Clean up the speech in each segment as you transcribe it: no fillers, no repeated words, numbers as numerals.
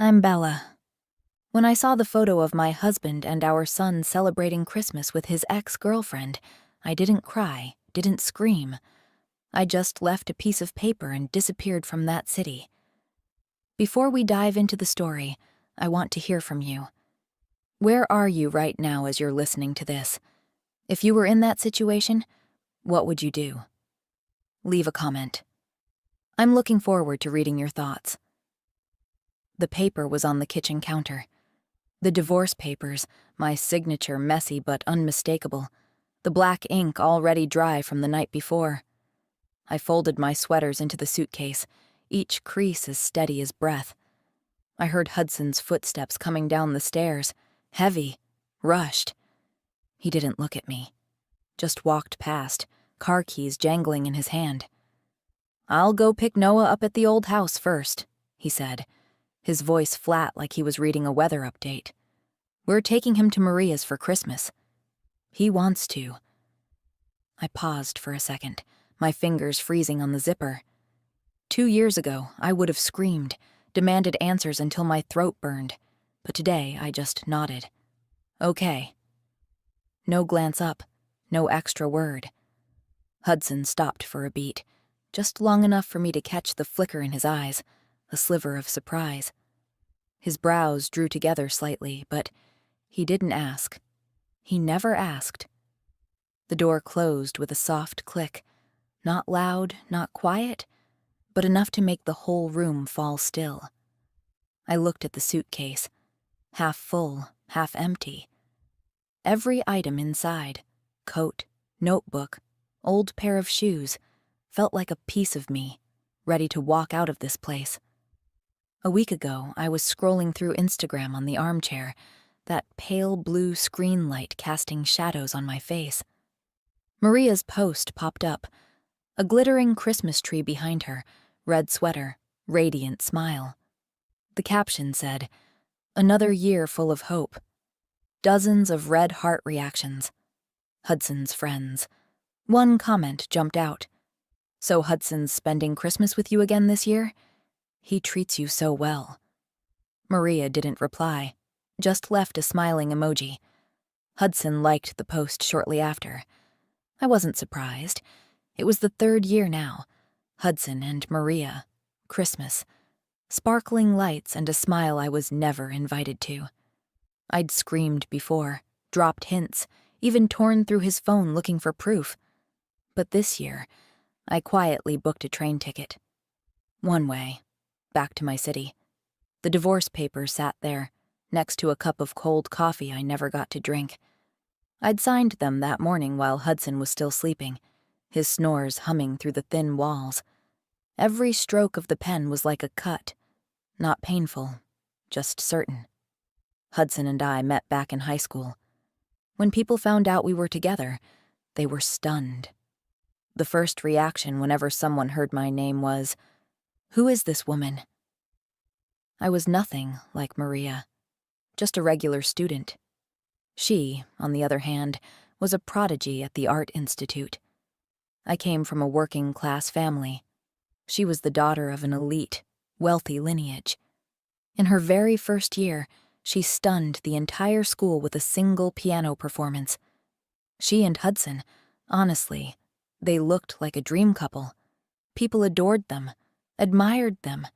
I'm Bella. When I saw the photo of my husband and our son celebrating Christmas with his ex-girlfriend, I didn't cry, didn't scream. I just left a piece of paper and disappeared from that city. Before we dive into the story, I want to hear from you. Where are you right now as you're listening to this? If you were in that situation, what would you do? Leave a comment. I'm looking forward to reading your thoughts. The paper was on the kitchen counter. The divorce papers, my signature messy but unmistakable, the black ink already dry from the night before. I folded my sweaters into the suitcase, each crease as steady as breath. I heard Hudson's footsteps coming down the stairs, heavy, rushed. He didn't look at me, just walked past, car keys jangling in his hand. "I'll go pick Noah up at the old house first," he said, his voice flat like he was reading a weather update. "We're taking him to Maria's for Christmas. He wants to." I paused for a second, my fingers freezing on the zipper. 2 years ago, I would have screamed, demanded answers until my throat burned, but today I just nodded. Okay. No glance up, no extra word. Hudson stopped for a beat, just long enough for me to catch the flicker in his eyes, a sliver of surprise. His brows drew together slightly, but he didn't ask. He never asked. The door closed with a soft click, not loud, not quiet, but enough to make the whole room fall still. I looked at the suitcase, half full, half empty. Every item inside, coat, notebook, old pair of shoes, felt like a piece of me, ready to walk out of this place. A week ago, I was scrolling through Instagram on the armchair, that pale blue screen light casting shadows on my face. Maria's post popped up, a glittering Christmas tree behind her, red sweater, radiant smile. The caption said, "Another year full of hope." Dozens of red heart reactions. Hudson's friends. One comment jumped out. "So Hudson's spending Christmas with you again this year? He treats you so well." Maria didn't reply, just left a smiling emoji. Hudson liked the post shortly after. I wasn't surprised. It was the 3rd year now. Hudson and Maria. Christmas. Sparkling lights and a smile I was never invited to. I'd screamed before, dropped hints, even torn through his phone looking for proof. But this year, I quietly booked a train ticket. One way. Back to my city. The divorce papers sat there, next to a cup of cold coffee I never got to drink. I'd signed them that morning while Hudson was still sleeping, his snores humming through the thin walls. Every stroke of the pen was like a cut, not painful, just certain. Hudson and I met back in high school. When people found out we were together, they were stunned. The first reaction whenever someone heard my name was, "Who is this woman?" I was nothing like Maria, just a regular student. She, on the other hand, was a prodigy at the Art Institute. I came from a working-class family. She was the daughter of an elite, wealthy lineage. In her very first year, she stunned the entire school with a single piano performance. She and Hudson, honestly, they looked like a dream couple. People adored them, admired them.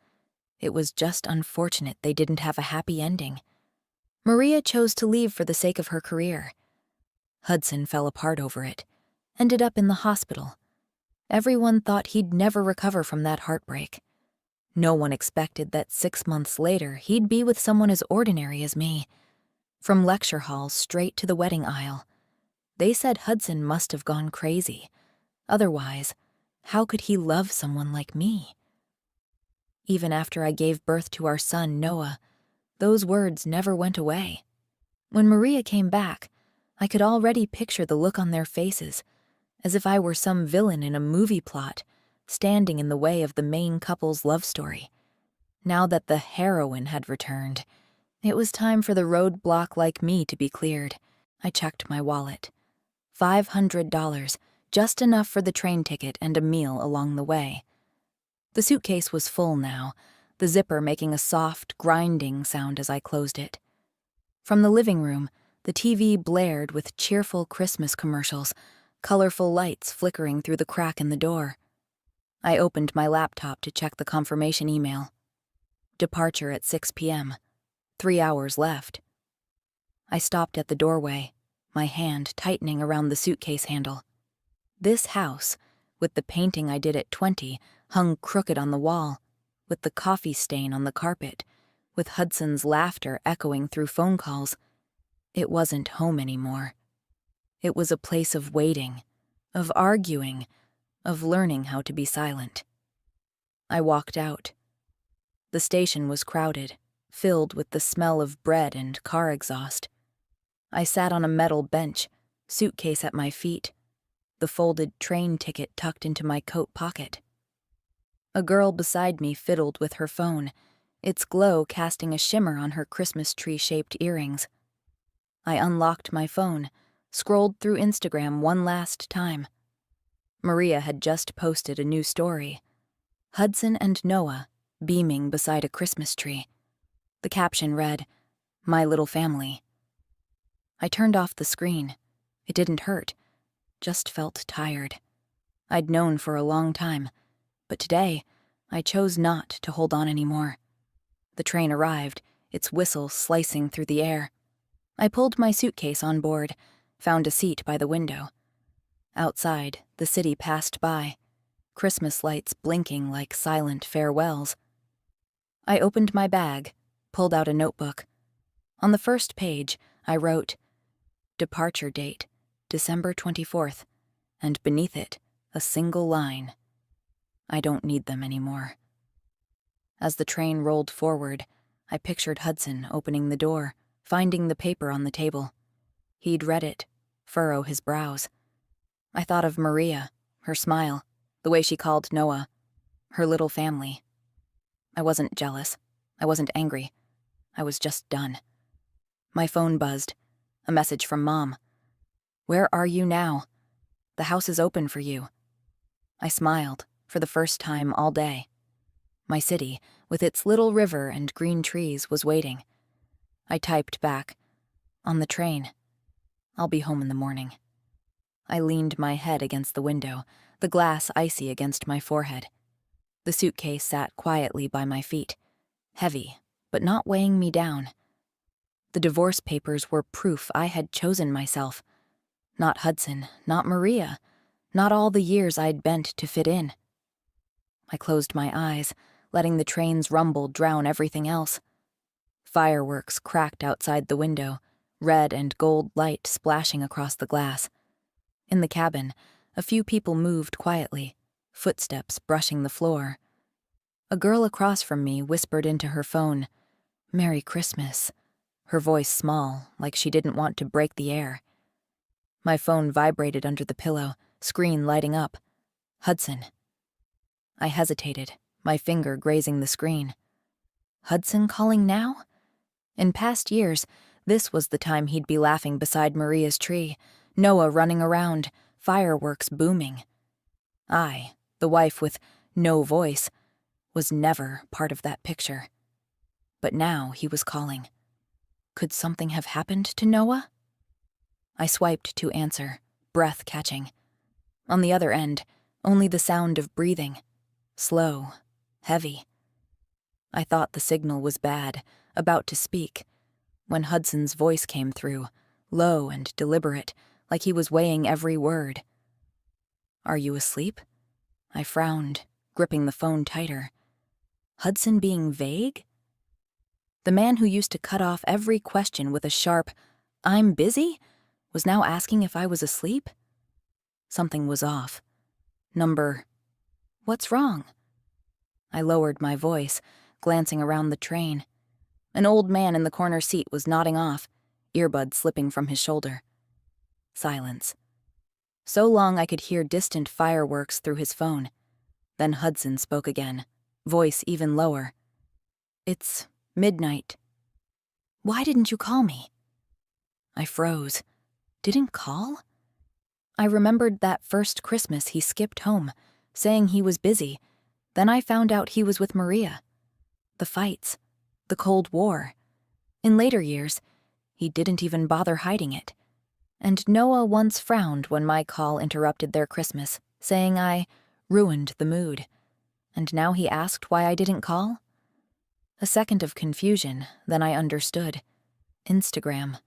It was just unfortunate they didn't have a happy ending. Maria chose to leave for the sake of her career. Hudson fell apart over it, ended up in the hospital. Everyone thought he'd never recover from that heartbreak. No one expected that 6 months later he'd be with someone as ordinary as me. From lecture halls straight to the wedding aisle. They said Hudson must have gone crazy. Otherwise, how could he love someone like me? Even after I gave birth to our son, Noah, those words never went away. When Maria came back, I could already picture the look on their faces, as if I were some villain in a movie plot, standing in the way of the main couple's love story. Now that the heroine had returned, it was time for the roadblock like me to be cleared. I checked my wallet. $500, just enough for the train ticket and a meal along the way. The suitcase was full now, the zipper making a soft, grinding sound as I closed it. From the living room, the TV blared with cheerful Christmas commercials, colorful lights flickering through the crack in the door. I opened my laptop to check the confirmation email. Departure at 6 p.m. 3 hours left. I stopped at the doorway, my hand tightening around the suitcase handle. This house, with the painting I did at 20, hung crooked on the wall, with the coffee stain on the carpet, with Hudson's laughter echoing through phone calls. It wasn't home anymore. It was a place of waiting, of arguing, of learning how to be silent. I walked out. The station was crowded, filled with the smell of bread and car exhaust. I sat on a metal bench, suitcase at my feet, the folded train ticket tucked into my coat pocket. A girl beside me fiddled with her phone, its glow casting a shimmer on her Christmas tree-shaped earrings. I unlocked my phone, scrolled through Instagram one last time. Maria had just posted a new story. Hudson and Noah, beaming beside a Christmas tree. The caption read, "My little family." I turned off the screen. It didn't hurt, just felt tired. I'd known for a long time, but today I chose not to hold on anymore. The train arrived, its whistle slicing through the air. I pulled my suitcase on board, found a seat by the window. Outside, the city passed by, Christmas lights blinking like silent farewells. I opened my bag, pulled out a notebook. On the first page, I wrote, "Departure date, December 24th, and beneath it, a single line. I don't need them anymore." As the train rolled forward, I pictured Hudson opening the door, finding the paper on the table. He'd read it, furrow his brows. I thought of Maria, her smile, the way she called Noah, her little family. I wasn't jealous. I wasn't angry. I was just done. My phone buzzed. A message from Mom. "Where are you now? The house is open for you." I smiled, for the first time all day. My city, with its little river and green trees, was waiting. I typed back, "On the train. I'll be home in the morning." I leaned my head against the window, the glass icy against my forehead. The suitcase sat quietly by my feet, heavy, but not weighing me down. The divorce papers were proof I had chosen myself. Not Hudson, not Maria, not all the years I'd bent to fit in. I closed my eyes, letting the train's rumble drown everything else. Fireworks cracked outside the window, red and gold light splashing across the glass. In the cabin, a few people moved quietly, footsteps brushing the floor. A girl across from me whispered into her phone, "Merry Christmas," her voice small, like she didn't want to break the air. My phone vibrated under the pillow, screen lighting up. Hudson. I hesitated, my finger grazing the screen. Hudson calling now? In past years, this was the time he'd be laughing beside Maria's tree, Noah running around, fireworks booming. I, the wife with no voice, was never part of that picture. But now he was calling. Could something have happened to Noah? I swiped to answer, breath catching. On the other end, only the sound of breathing. Slow, heavy. I thought the signal was bad, about to speak, when Hudson's voice came through, low and deliberate, like he was weighing every word. "Are you asleep?" I frowned, gripping the phone tighter. Hudson being vague? The man who used to cut off every question with a sharp, "I'm busy?" was now asking if I was asleep? Something was off. What's wrong? I lowered my voice, glancing around the train. An old man in the corner seat was nodding off, earbuds slipping from his shoulder. Silence. So long I could hear distant fireworks through his phone. Then Hudson spoke again, voice even lower. "It's midnight. Why didn't you call me?" I froze. Didn't call? I remembered that first Christmas he skipped home, saying he was busy. Then I found out he was with Maria. the fights, the Cold War. In later years, he didn't even bother hiding it. And Noah once frowned when my call interrupted their Christmas, saying I ruined the mood. And now he asked why I didn't call? A second of confusion, then I understood. Instagram.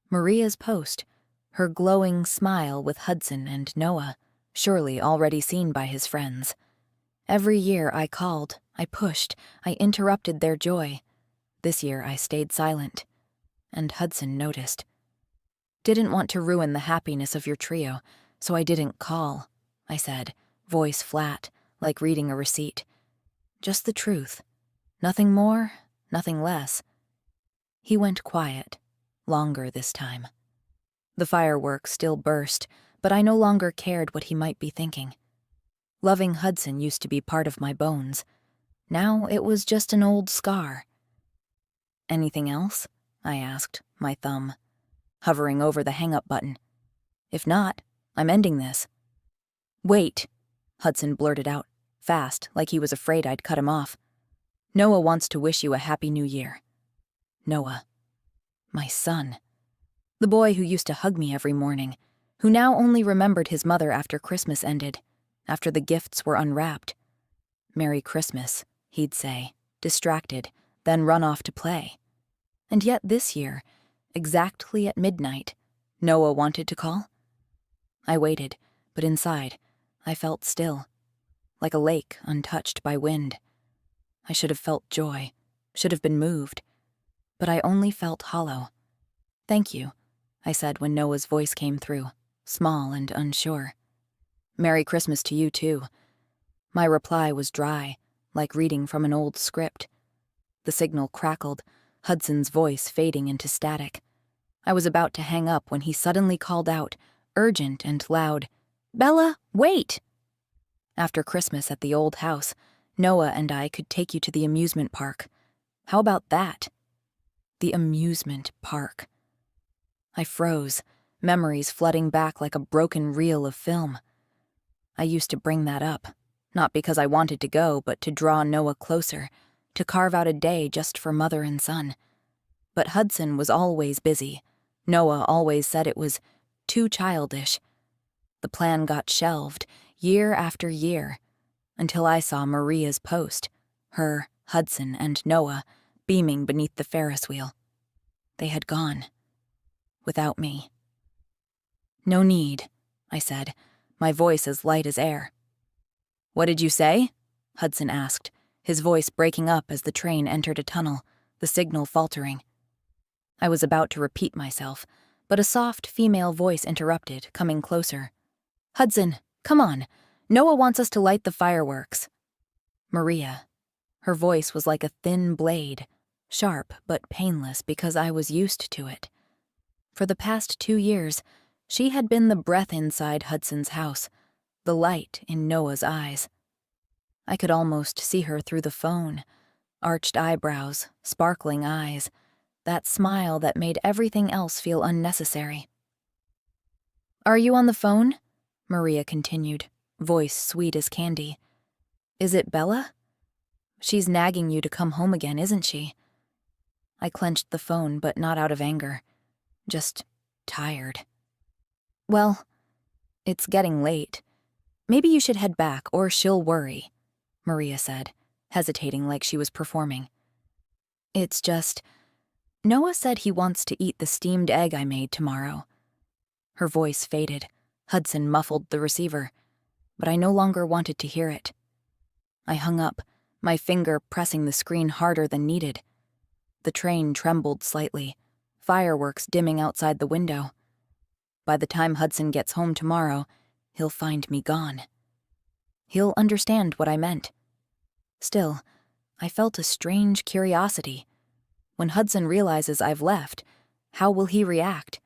Maria's post, her glowing smile with Hudson and Noah, surely already seen by his friends. Every year I called, I pushed, I interrupted their joy. This year I stayed silent. And Hudson noticed. Didn't want to ruin the happiness of your trio, so I didn't call, I said, voice flat, like reading a receipt. Just the truth. Nothing more, nothing less. He went quiet, longer this time. The fireworks still burst, but I no longer cared what he might be thinking. Loving Hudson used to be part of my bones. Now it was just an old scar. Anything else? I asked, my thumb, hovering over the hang-up button. If not, I'm ending this. Wait, Hudson blurted out, fast, like he was afraid I'd cut him off. Noah wants to wish you a happy new year. Noah. My son. The boy who used to hug me every morning, who now only remembered his mother after Christmas ended, after the gifts were unwrapped. Merry Christmas, he'd say, distracted, then run off to play. And yet this year, exactly at midnight, Noah wanted to call? I waited, but inside, I felt still, like a lake untouched by wind. I should have felt joy, should have been moved, but I only felt hollow. Thank you, I said when Noah's voice came through, small and unsure. Merry Christmas to you, too. My reply was dry, like reading from an old script. The signal crackled, Hudson's voice fading into static. I was about to hang up when he suddenly called out, urgent and loud, Bella, wait! After Christmas at the old house, Noah and I could take you to the amusement park. How about that? The amusement park. I froze, memories flooding back like a broken reel of film. I used to bring that up, not because I wanted to go, but to draw Noah closer, to carve out a day just for mother and son. But Hudson was always busy. Noah always said it was too childish. The plan got shelved, year after year, until I saw Maria's post, her, Hudson, and Noah, beaming beneath the Ferris wheel. They had gone. Without me. No need, I said, my voice as light as air. What did you say? Hudson asked, his voice breaking up as the train entered a tunnel, the signal faltering. I was about to repeat myself, but a soft female voice interrupted, coming closer. Hudson, come on. Noah wants us to light the fireworks. Maria. Her voice was like a thin blade, sharp but painless because I was used to it. For the past 2 years, she had been the breath inside Hudson's house, the light in Noah's eyes. I could almost see her through the phone, arched eyebrows, sparkling eyes, that smile that made everything else feel unnecessary. Are you on the phone? Maria continued, voice sweet as candy. Is it Bella? She's nagging you to come home again, isn't she? I clenched the phone, but not out of anger. Just tired. Well, it's getting late. Maybe you should head back, or she'll worry, Maria said, hesitating like she was performing. It's just, Noah said he wants to eat the steamed egg I made tomorrow. Her voice faded. Hudson muffled the receiver, but I no longer wanted to hear it. I hung up, my finger pressing the screen harder than needed. The train trembled slightly, fireworks dimming outside the window. By the time Hudson gets home tomorrow, he'll find me gone. He'll understand what I meant. Still, I felt a strange curiosity. When Hudson realizes I've left, how will he react?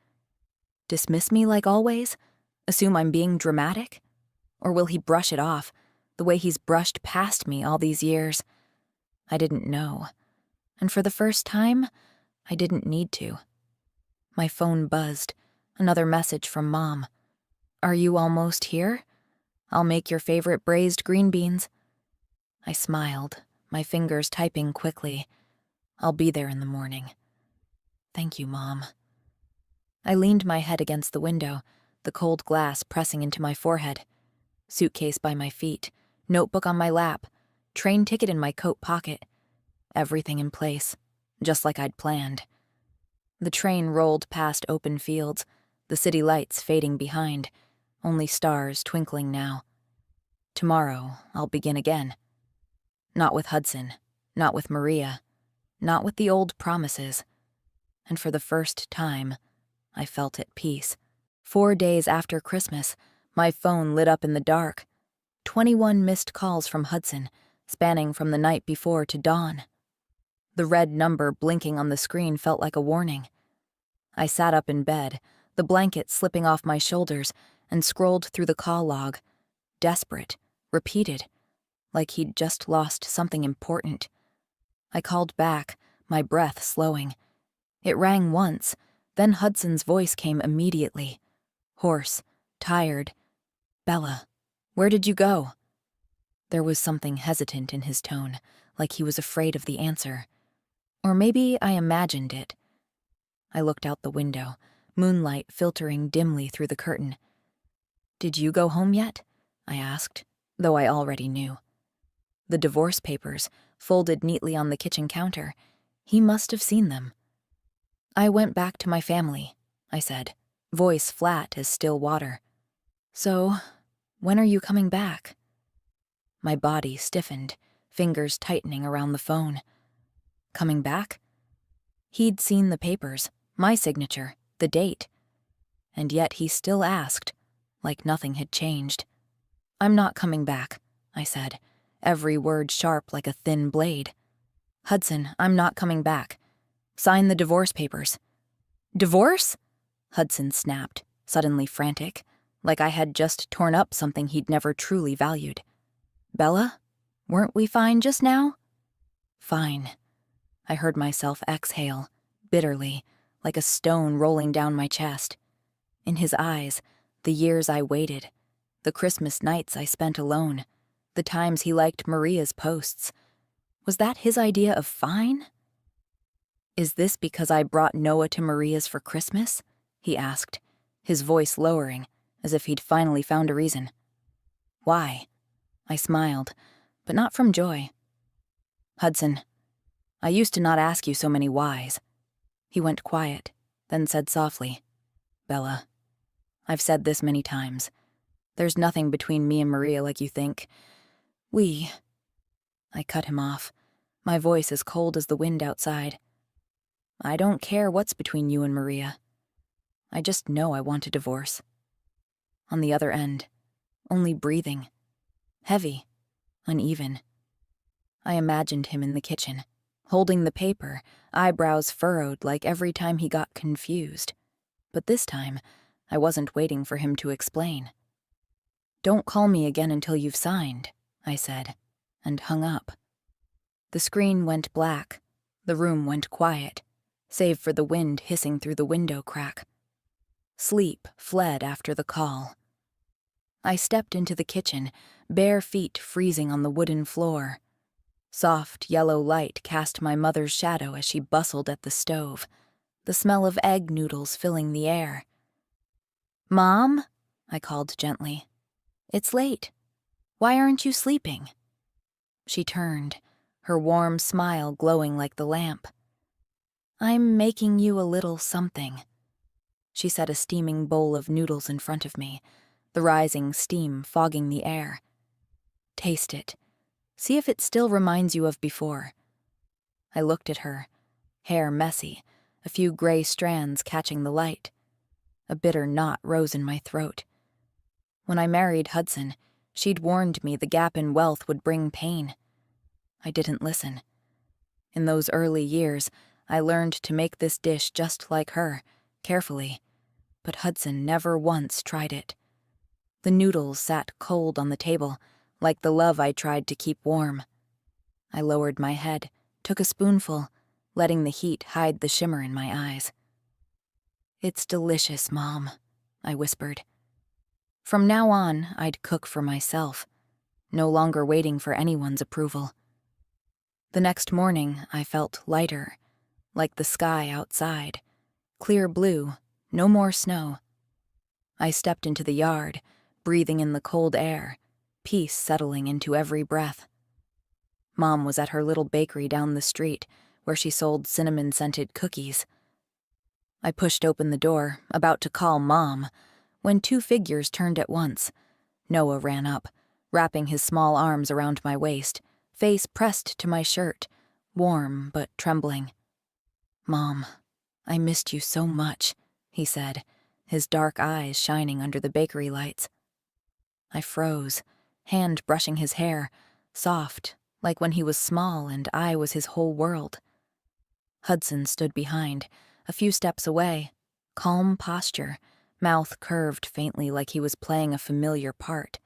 Dismiss me like always? Assume I'm being dramatic? Or will he brush it off, the way he's brushed past me all these years? I didn't know. And for the first time, I didn't need to. My phone buzzed. Another message from Mom. Are you almost here? I'll make your favorite braised green beans. I smiled, my fingers typing quickly. I'll be there in the morning. Thank you, Mom. I leaned my head against the window, the cold glass pressing into my forehead. Suitcase by my feet, notebook on my lap, train ticket in my coat pocket. Everything in place, just like I'd planned. The train rolled past open fields, the city lights fading behind, only stars twinkling now. Tomorrow, I'll begin again. Not with Hudson, not with Maria, not with the old promises. And for the first time, I felt at peace. 4 days after Christmas, my phone lit up in the dark. 21 missed calls from Hudson, spanning from the night before to dawn. The red number blinking on the screen felt like a warning. I sat up in bed, the blanket slipping off my shoulders, and scrolled through the call log. Desperate, repeated, like he'd just lost something important. I called back, my breath slowing. It rang once, then Hudson's voice came immediately. Hoarse, tired. Bella, where did you go? There was something hesitant in his tone, like he was afraid of the answer. Or maybe I imagined it. I looked out the window, moonlight filtering dimly through the curtain. Did you go home yet? I asked, though I already knew. The divorce papers, folded neatly on the kitchen counter. He must have seen them. I went back to my family, I said, voice flat as still water. So, when are you coming back? My body stiffened, fingers tightening around the phone. Coming back? He'd seen the papers, my signature, the date. And yet he still asked, like nothing had changed. I'm not coming back, I said, every word sharp like a thin blade. Hudson, I'm not coming back. Sign the divorce papers. Divorce? Hudson snapped, suddenly frantic, like I had just torn up something he'd never truly valued. Bella, weren't we fine just now? Fine. I heard myself exhale, bitterly, like a stone rolling down my chest. In his eyes, the years I waited, the Christmas nights I spent alone, the times he liked Maria's posts. Was that his idea of fine? Is this because I brought Noah to Maria's for Christmas? He asked, his voice lowering, as if he'd finally found a reason. Why? I smiled, but not from joy. Hudson, I used to not ask you so many whys. He went quiet, then said softly, Bella, I've said this many times. There's nothing between me and Maria like you think. I cut him off, my voice as cold as the wind outside. I don't care what's between you and Maria. I just know I want a divorce. On the other end, only breathing. Heavy, uneven. I imagined him in the kitchen, holding the paper, eyebrows furrowed like every time he got confused. But this time, I wasn't waiting for him to explain. Don't call me again until you've signed, I said, and hung up. The screen went black. The room went quiet, save for the wind hissing through the window crack. Sleep fled after the call. I stepped into the kitchen, bare feet freezing on the wooden floor. Soft yellow light cast my mother's shadow as she bustled at the stove, the smell of egg noodles filling the air. Mom, I called gently. It's late. Why aren't you sleeping? She turned, her warm smile glowing like the lamp. I'm making you a little something. She set a steaming bowl of noodles in front of me, the rising steam fogging the air. Taste it. See if it still reminds you of before. I looked at her, hair messy, a few gray strands catching the light. A bitter knot rose in my throat. When I married Hudson, she'd warned me the gap in wealth would bring pain. I didn't listen. In those early years, I learned to make this dish just like her, carefully, but Hudson never once tried it. The noodles sat cold on the table, like the love I tried to keep warm. I lowered my head, took a spoonful, letting the heat hide the shimmer in my eyes. It's delicious, Mom, I whispered. From now on, I'd cook for myself, no longer waiting for anyone's approval. The next morning, I felt lighter, like the sky outside. Clear blue, no more snow. I stepped into the yard, breathing in the cold air, peace settling into every breath. Mom was at her little bakery down the street, where she sold cinnamon-scented cookies. I pushed open the door, about to call Mom, when two figures turned at once. Noah ran up, wrapping his small arms around my waist, face pressed to my shirt, warm but trembling. "Mom, I missed you so much," he said, his dark eyes shining under the bakery lights. I froze, hand brushing his hair, soft, like when he was small and I was his whole world. Hudson stood behind, a few steps away, calm posture, mouth curved faintly like he was playing a familiar part.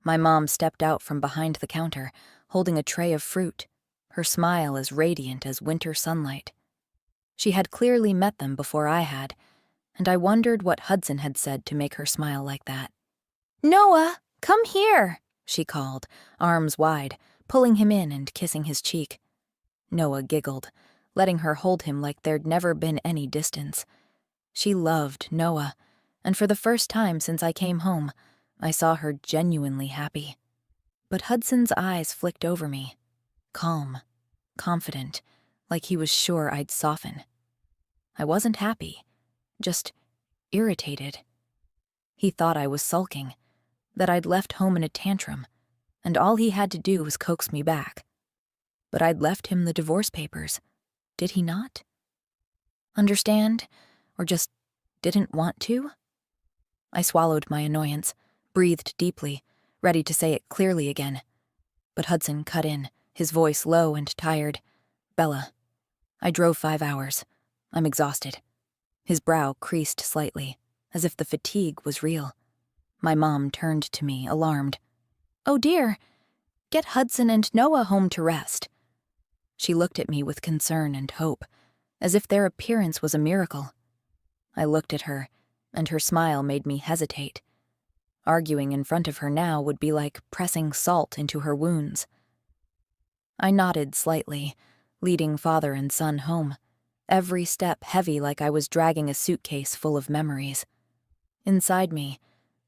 My mom stepped out from behind the counter, holding a tray of fruit, her smile as radiant as winter sunlight. She had clearly met them before I had, and I wondered what Hudson had said to make her smile like that. "Noah, come here," she called, arms wide, pulling him in and kissing his cheek. Noah giggled, letting her hold him like there'd never been any distance. She loved Noah, and for the first time since I came home, I saw her genuinely happy. But Hudson's eyes flicked over me, calm, confident, like he was sure I'd soften. I wasn't happy, just irritated. He thought I was sulking, that I'd left home in a tantrum, and all he had to do was coax me back. But I'd left him the divorce papers. Did he not? Understand? Or just didn't want to? I swallowed my annoyance, breathed deeply, ready to say it clearly again. But Hudson cut in, his voice low and tired. "Bella, I drove 5 hours. I'm exhausted." His brow creased slightly, as if the fatigue was real. My mom turned to me, alarmed. "Oh dear, get Hudson and Noah home to rest." She looked at me with concern and hope, as if their appearance was a miracle. I looked at her, and her smile made me hesitate. Arguing in front of her now would be like pressing salt into her wounds. I nodded slightly, leading father and son home, every step heavy like I was dragging a suitcase full of memories. Inside me,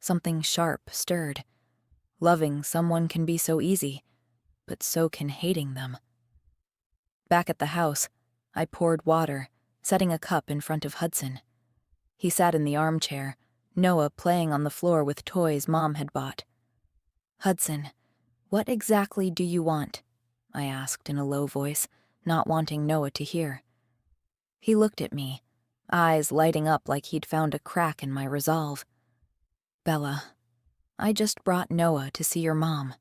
something sharp stirred. Loving someone can be so easy, but so can hating them. Back at the house, I poured water, setting a cup in front of Hudson. He sat in the armchair, Noah playing on the floor with toys Mom had bought. "Hudson, what exactly do you want?" I asked in a low voice, not wanting Noah to hear. He looked at me, eyes lighting up like he'd found a crack in my resolve. "Bella, I just brought Noah to see your mom.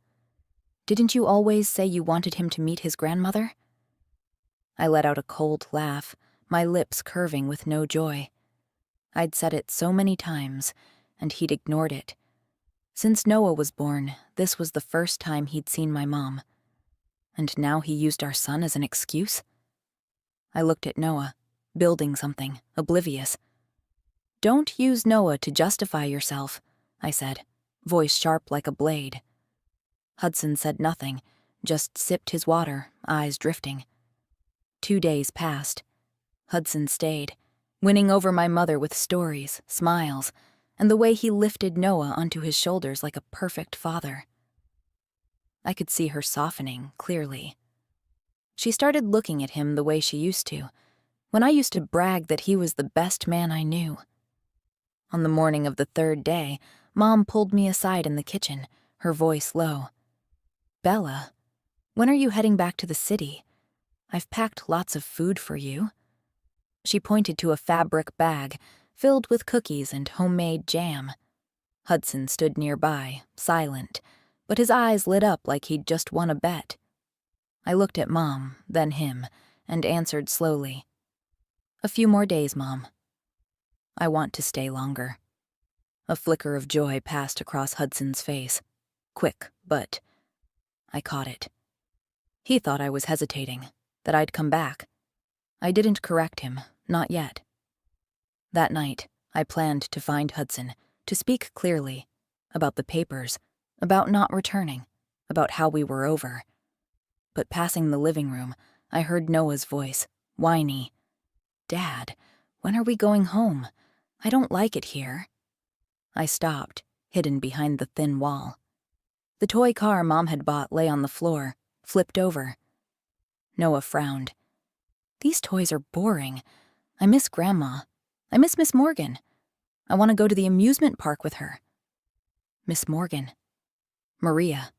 Didn't you always say you wanted him to meet his grandmother?" I let out a cold laugh, my lips curving with no joy. I'd said it so many times, and he'd ignored it. Since Noah was born, this was the first time he'd seen my mom. And now he used our son as an excuse? I looked at Noah, building something, oblivious. "Don't use Noah to justify yourself," I said, voice sharp like a blade. Hudson said nothing, just sipped his water, eyes drifting. 2 days passed. Hudson stayed, winning over my mother with stories, smiles, and the way he lifted Noah onto his shoulders like a perfect father. I could see her softening, clearly. She started looking at him the way she used to, when I used to brag that he was the best man I knew. On the morning of the 3rd day, Mom pulled me aside in the kitchen, her voice low. "Bella, when are you heading back to the city? I've packed lots of food for you." She pointed to a fabric bag filled with cookies and homemade jam. Hudson stood nearby, silent, but his eyes lit up like he'd just won a bet. I looked at Mom, then him, and answered slowly. "A few more days, Mom. I want to stay longer." A flicker of joy passed across Hudson's face. Quick, but I caught it. He thought I was hesitating, that I'd come back. I didn't correct him, not yet. That night, I planned to find Hudson, to speak clearly, about the papers, about not returning, about how we were over. but passing the living room, I heard Noah's voice, whiny. "Dad, when are we going home? I don't like it here." I stopped, hidden behind the thin wall. The toy car Mom had bought lay on the floor, flipped over. Noah frowned. "These toys are boring. I miss Grandma. I miss Miss Morgan. I want to go to the amusement park with her." Miss Morgan. Maria.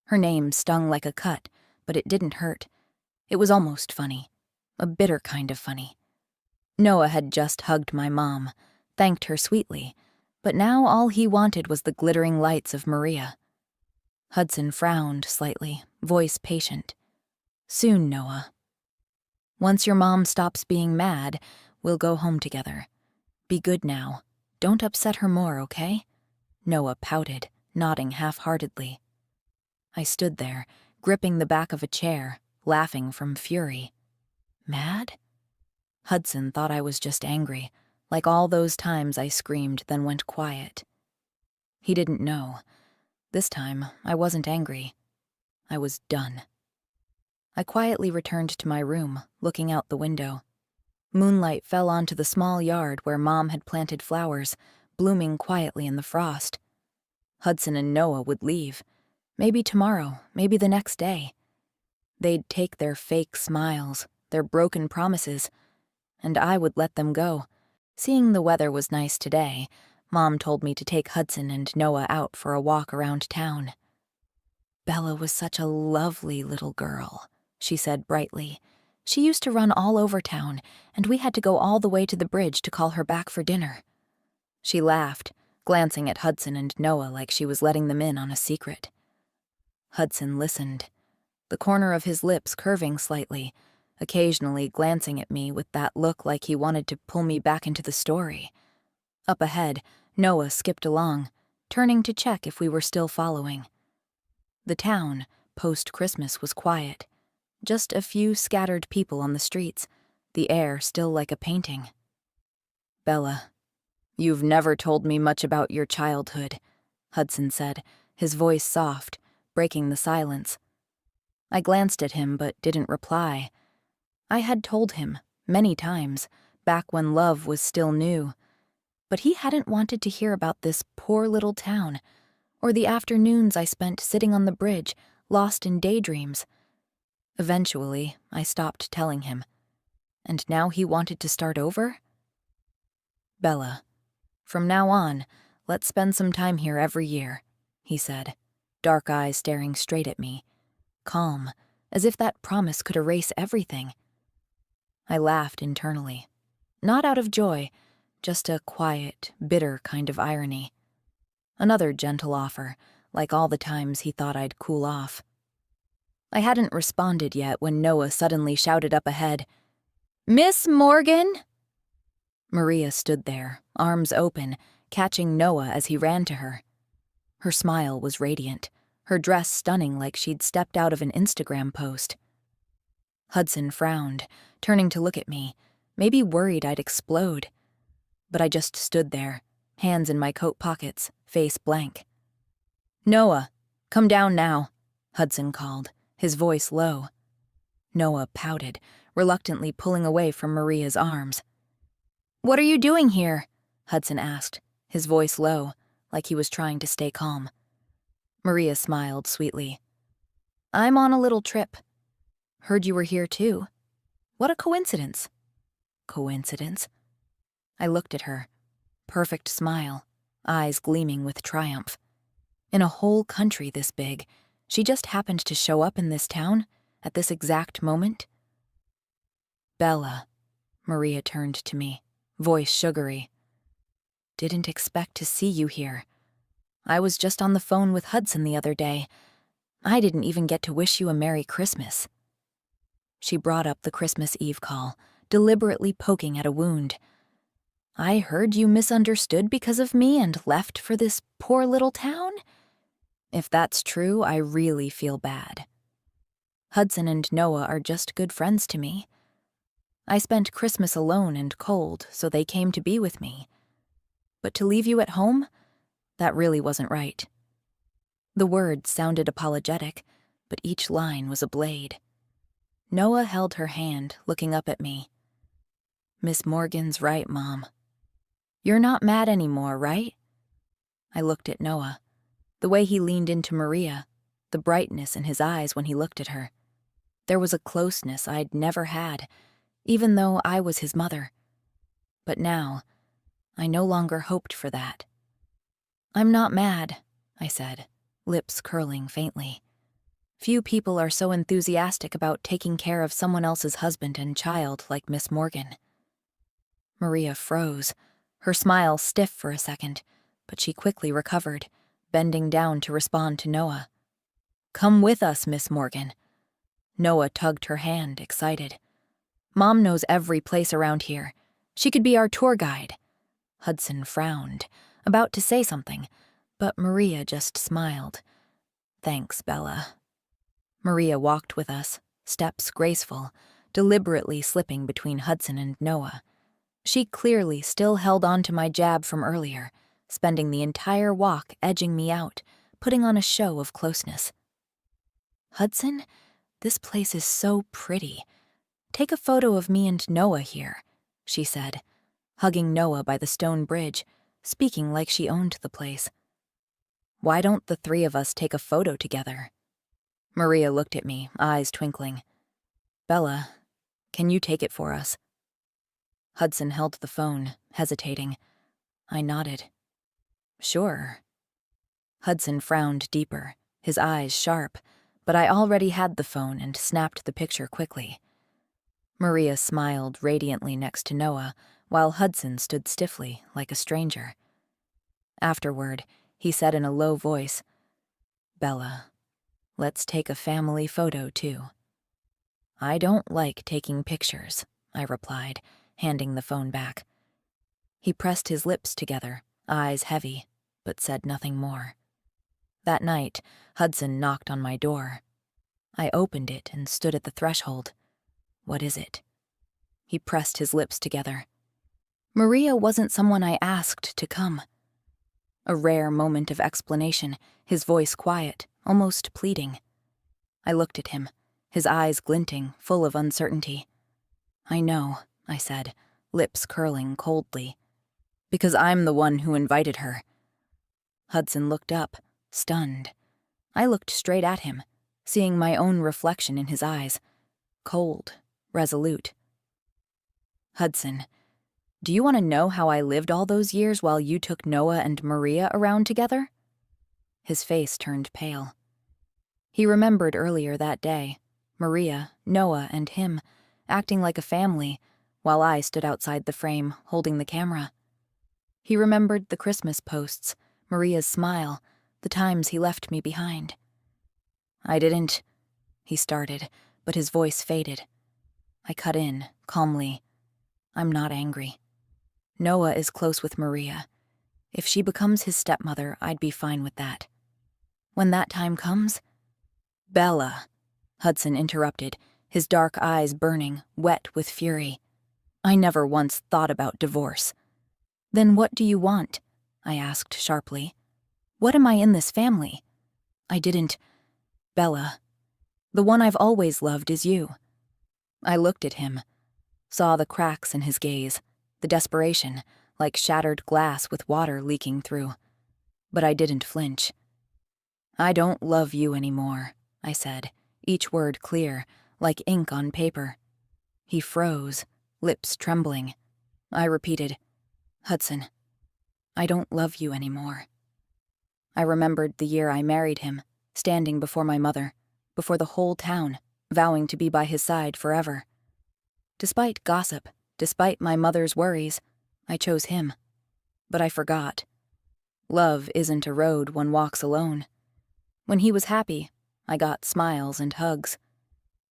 Her name stung like a cut, but it didn't hurt. It was almost funny. A bitter kind of funny. Noah had just hugged my mom, thanked her sweetly, but now all he wanted was the glittering lights of Maria. Hudson frowned slightly, voice patient. "Soon, Noah. Once your mom stops being mad, we'll go home together. Be good now. Don't upset her more, okay?" Noah pouted, nodding half-heartedly. I stood there, gripping the back of a chair, laughing from fury. Mad? Hudson thought I was just angry, like all those times I screamed then went quiet. He didn't know. This time, I wasn't angry. I was done. I quietly returned to my room, looking out the window. Moonlight fell onto the small yard where Mom had planted flowers, blooming quietly in the frost. Hudson and Noah would leave. Maybe tomorrow, maybe the next day. They'd take their fake smiles, their broken promises, and I would let them go. Seeing the weather was nice today, Mom told me to take Hudson and Noah out for a walk around town. "Bella was such a lovely little girl," she said brightly. "She used to run all over town, and we had to go all the way to the bridge to call her back for dinner." She laughed, glancing at Hudson and Noah like she was letting them in on a secret. Hudson listened, the corner of his lips curving slightly, occasionally glancing at me with that look like he wanted to pull me back into the story. Up ahead, Noah skipped along, turning to check if we were still following. The town, post-Christmas, was quiet. Just a few scattered people on the streets, the air still like a painting. "Bella, you've never told me much about your childhood," Hudson said, his voice soft, breaking the silence. I glanced at him but didn't reply. I had told him, many times, back when love was still new. But he hadn't wanted to hear about this poor little town, or the afternoons I spent sitting on the bridge, lost in daydreams. Eventually, I stopped telling him. And now he wanted to start over? "Bella, from now on, let's spend some time here every year," he said, dark eyes staring straight at me, calm, as if that promise could erase everything. I laughed internally, not out of joy, just a quiet, bitter kind of irony. Another gentle offer, like all the times he thought I'd cool off. I hadn't responded yet when Noah suddenly shouted up ahead, "Miss Morgan!" Maria stood there, arms open, catching Noah as he ran to her. Her smile was radiant, her dress stunning like she'd stepped out of an Instagram post. Hudson frowned, turning to look at me, maybe worried I'd explode. But I just stood there, hands in my coat pockets, face blank. "Noah, come down now," Hudson called, his voice low. Noah pouted, reluctantly pulling away from Maria's arms. "What are you doing here?" Hudson asked, his voice low, like he was trying to stay calm. Maria smiled sweetly. "I'm on a little trip. Heard you were here too. What a coincidence." Coincidence? I looked at her. Perfect smile, eyes gleaming with triumph. In a whole country this big, she just happened to show up in this town at this exact moment. "Bella," Maria turned to me, voice sugary. "Didn't expect to see you here. I was just on the phone with Hudson the other day. I didn't even get to wish you a Merry Christmas." She brought up the Christmas Eve call, deliberately poking at a wound. "I heard you misunderstood because of me and left for this poor little town? If that's true, I really feel bad. Hudson and Noah are just good friends to me. I spent Christmas alone and cold, so they came to be with me. But to leave you at home? That really wasn't right." The words sounded apologetic, but each line was a blade. Noah held her hand, looking up at me. "Miss Morgan's right, Mom. You're not mad anymore, right?" I looked at Noah. The way he leaned into Maria, the brightness in his eyes when he looked at her. There was a closeness I'd never had, even though I was his mother. But now, I no longer hoped for that. "I'm not mad," I said, lips curling faintly. "Few people are so enthusiastic about taking care of someone else's husband and child like Miss Morgan." Maria froze, her smile stiff for a second, but she quickly recovered, bending down to respond to Noah. "Come with us, Miss Morgan." Noah tugged her hand, excited. "Mom knows every place around here. She could be our tour guide." Hudson frowned, about to say something, but Maria just smiled. "Thanks, Bella." Maria walked with us, steps graceful, deliberately slipping between Hudson and Noah. She clearly still held on to my jab from earlier, spending the entire walk edging me out, putting on a show of closeness. "Hudson, this place is so pretty. Take a photo of me and Noah here," she said, hugging Noah by the stone bridge, speaking like she owned the place. "Why don't the three of us take a photo together?" Maria looked at me, eyes twinkling. "Bella, can you take it for us?" Hudson held the phone, hesitating. I nodded. "Sure." Hudson frowned deeper, his eyes sharp, but I already had the phone and snapped the picture quickly. Maria smiled radiantly next to Noah, while Hudson stood stiffly, like a stranger. Afterward, he said in a low voice, "Bella, let's take a family photo, too." "I don't like taking pictures," I replied, handing the phone back. He pressed his lips together, eyes heavy, but said nothing more. That night, Hudson knocked on my door. I opened it and stood at the threshold. "What is it?" He pressed his lips together. "Maria wasn't someone I asked to come." A rare moment of explanation, his voice quiet, almost pleading. I looked at him, his eyes glinting, full of uncertainty. "I know," I said, lips curling coldly. "Because I'm the one who invited her." Hudson looked up, stunned. I looked straight at him, seeing my own reflection in his eyes, cold, resolute. "Hudson, do you want to know how I lived all those years while you took Noah and Maria around together?" His face turned pale. He remembered earlier that day, Maria, Noah, and him, acting like a family, while I stood outside the frame, holding the camera. He remembered the Christmas posts, Maria's smile, the times he left me behind. "I didn't," he started, but his voice faded. I cut in, calmly. "I'm not angry. Noah is close with Maria. If she becomes his stepmother, I'd be fine with that. When that time comes—" "Bella," Hudson interrupted, his dark eyes burning, wet with fury. "I never once thought about divorce." "Then what do you want?" I asked sharply. "What am I in this family?" I didn't— "Bella, the one I've always loved is you." I looked at him, saw the cracks in his gaze, the desperation, like shattered glass with water leaking through. But I didn't flinch. "I don't love you anymore," I said, each word clear, like ink on paper. He froze, lips trembling. I repeated, "Hudson, I don't love you anymore." I remembered the year I married him, standing before my mother, before the whole town, vowing to be by his side forever. Despite gossip, despite my mother's worries, I chose him. But I forgot. Love isn't a road one walks alone. When he was happy, I got smiles and hugs.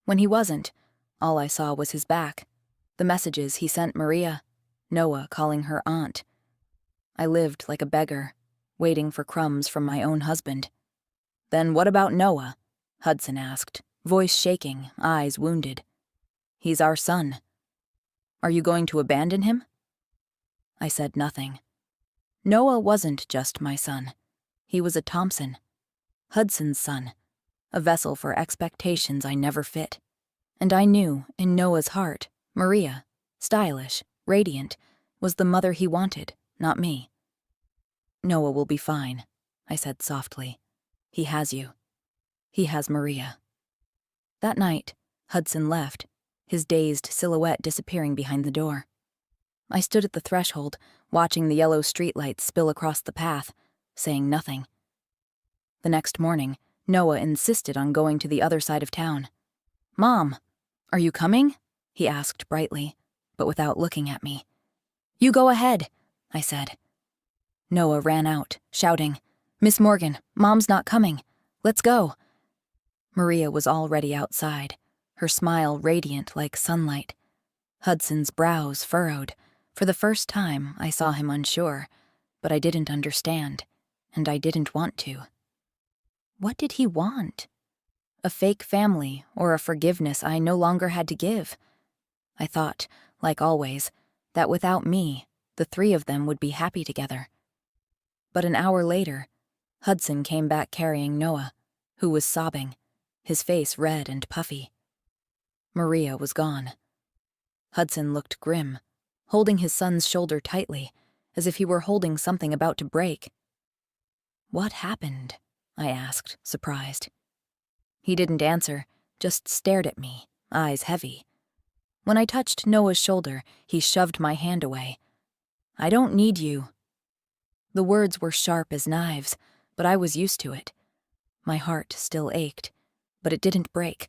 When he wasn't, all I saw was his back, the messages he sent Maria, Noah calling her aunt. I lived like a beggar, waiting for crumbs from my own husband. "Then what about Noah?" Hudson asked, voice shaking, eyes wounded. "He's our son. Are you going to abandon him?" I said nothing. Noah wasn't just my son. He was a Thompson, Hudson's son, a vessel for expectations I never fit. And I knew, in Noah's heart, Maria, stylish, radiant, was the mother he wanted, not me. "Noah will be fine," I said softly. "He has you. He has Maria." That night, Hudson left, his dazed silhouette disappearing behind the door. I stood at the threshold, watching the yellow streetlights spill across the path, saying nothing. The next morning, Noah insisted on going to the other side of town. "Mom, are you coming?" he asked brightly, but without looking at me. "You go ahead," I said. Noah ran out, shouting, "Miss Morgan, Mom's not coming. Let's go." Maria was already outside, her smile radiant like sunlight. Hudson's brows furrowed. For the first time, I saw him unsure, but I didn't understand, and I didn't want to. What did he want? A fake family or a forgiveness I no longer had to give? I thought, like always, that without me, the three of them would be happy together. But an hour later, Hudson came back carrying Noah, who was sobbing, his face red and puffy. Maria was gone. Hudson looked grim, holding his son's shoulder tightly, as if he were holding something about to break. "What happened?" I asked, surprised. He didn't answer, just stared at me, eyes heavy. When I touched Noah's shoulder, he shoved my hand away. "I don't need you." The words were sharp as knives, but I was used to it. My heart still ached, but it didn't break.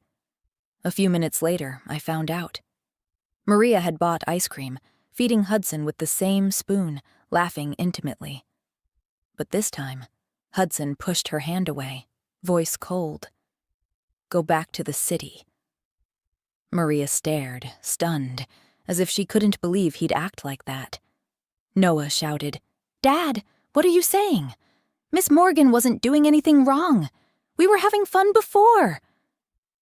A few minutes later, I found out. Maria had bought ice cream, feeding Hudson with the same spoon, laughing intimately. But this time, Hudson pushed her hand away, voice cold. "Go back to the city." Maria stared, stunned, as if she couldn't believe he'd act like that. Noah shouted, "Dad, what are you saying? Miss Morgan wasn't doing anything wrong. We were having fun before."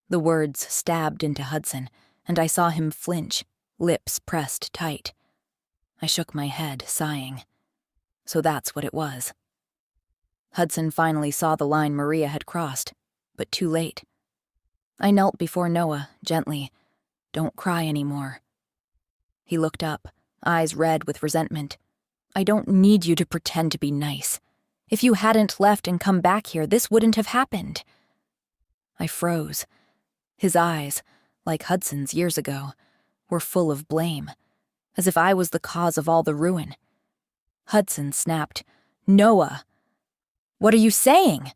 The words stabbed into Hudson, and I saw him flinch, lips pressed tight. I shook my head, sighing. So that's what it was. Hudson finally saw the line Maria had crossed, but too late. I knelt before Noah, gently. "Don't cry anymore." He looked up, eyes red with resentment. "I don't need you to pretend to be nice. If you hadn't left and come back here, this wouldn't have happened." I froze. His eyes, like Hudson's years ago, were full of blame, as if I was the cause of all the ruin. Hudson snapped, "Noah, what are you saying?"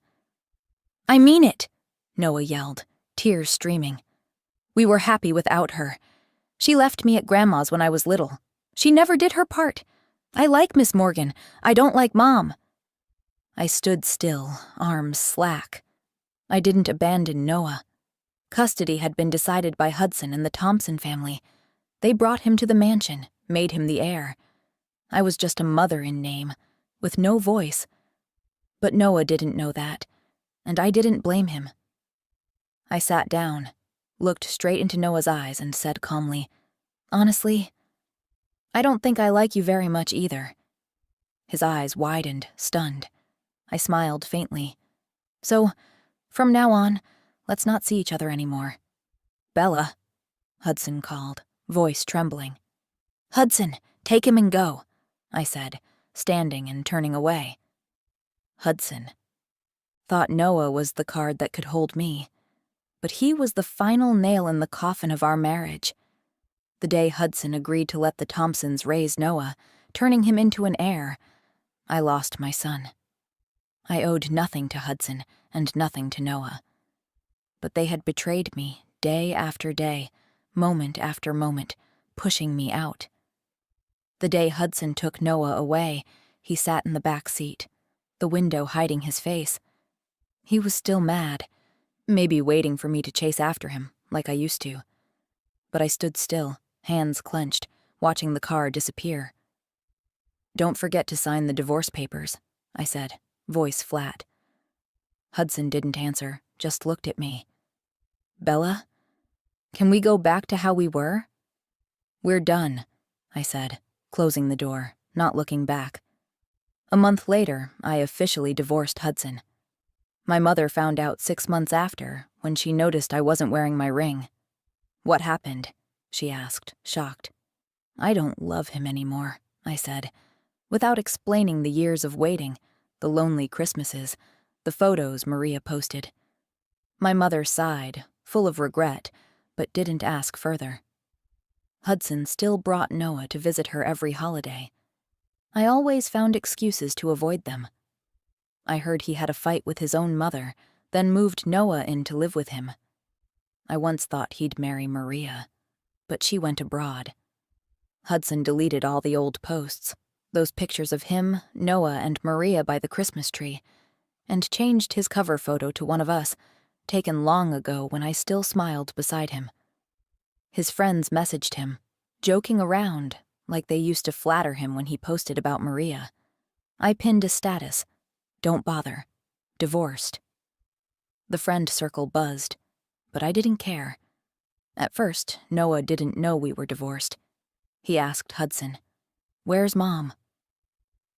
"I mean it," Noah yelled, tears streaming. "We were happy without her. She left me at Grandma's when I was little. She never did her part. I like Miss Morgan. I don't like Mom." I stood still, arms slack. I didn't abandon Noah. Custody had been decided by Hudson and the Thompson family. They brought him to the mansion, made him the heir. I was just a mother in name, with no voice. But Noah didn't know that, and I didn't blame him. I sat down, looked straight into Noah's eyes, and said calmly, "Honestly, I don't think I like you very much either." His eyes widened, stunned. I smiled faintly. "So, from now on, let's not see each other anymore." "Bella," Hudson called, voice trembling. "Hudson, take him and go," I said, standing and turning away. Hudson. Thought Noah was the card that could hold me. But he was the final nail in the coffin of our marriage. The day Hudson agreed to let the Thompsons raise Noah, turning him into an heir, I lost my son. I owed nothing to Hudson and nothing to Noah. But they had betrayed me day after day, moment after moment, pushing me out. The day Hudson took Noah away, he sat in the back seat, the window hiding his face. He was still mad, maybe waiting for me to chase after him, like I used to. But I stood still, hands clenched, watching the car disappear. "Don't forget to sign the divorce papers," I said, voice flat. Hudson didn't answer, just looked at me. "Bella, can we go back to how we were?" "We're done," I said, closing the door, not looking back. A month later, I officially divorced Hudson. My mother found out 6 months after, when she noticed I wasn't wearing my ring. "What happened?" she asked, shocked. "I don't love him anymore," I said, without explaining the years of waiting, the lonely Christmases, the photos Maria posted. My mother sighed, full of regret, but didn't ask further. Hudson still brought Noah to visit her every holiday. I always found excuses to avoid them. I heard he had a fight with his own mother, then moved Noah in to live with him. I once thought he'd marry Maria, but she went abroad. Hudson deleted all the old posts, those pictures of him, Noah, and Maria by the Christmas tree, and changed his cover photo to one of us, taken long ago when I still smiled beside him. His friends messaged him, joking around, like they used to flatter him when he posted about Maria. I pinned a status, "Don't bother. Divorced." The friend circle buzzed, but I didn't care. At first, Noah didn't know we were divorced. He asked Hudson, "Where's Mom?"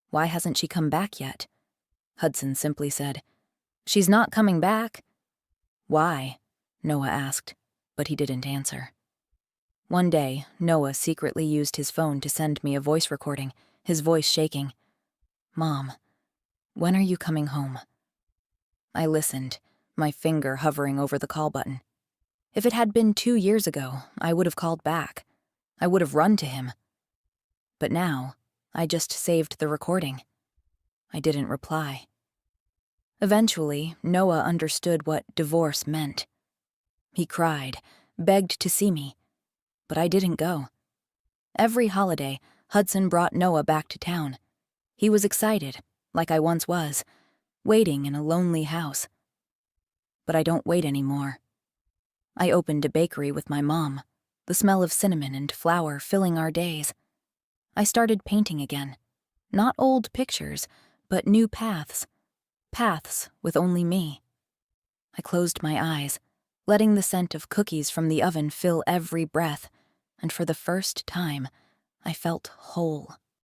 "Why hasn't she come back yet?" Hudson simply said, "She's not coming back." "Why?" Noah asked, but he didn't answer. One day, Noah secretly used his phone to send me a voice recording, his voice shaking. "Mom, when are you coming home?" I listened, my finger hovering over the call button. If it had been 2 years ago, I would have called back. I would have run to him. But now, I just saved the recording. I didn't reply. Eventually, Noah understood what divorce meant. He cried, begged to see me, but I didn't go. Every holiday, Hudson brought Noah back to town. He was excited, like I once was, waiting in a lonely house. But I don't wait anymore. I opened a bakery with my mom, the smell of cinnamon and flour filling our days. I started painting again. Not old pictures, but new paths. Paths with only me. I closed my eyes, letting the scent of cookies from the oven fill every breath, and for the first time, I felt whole.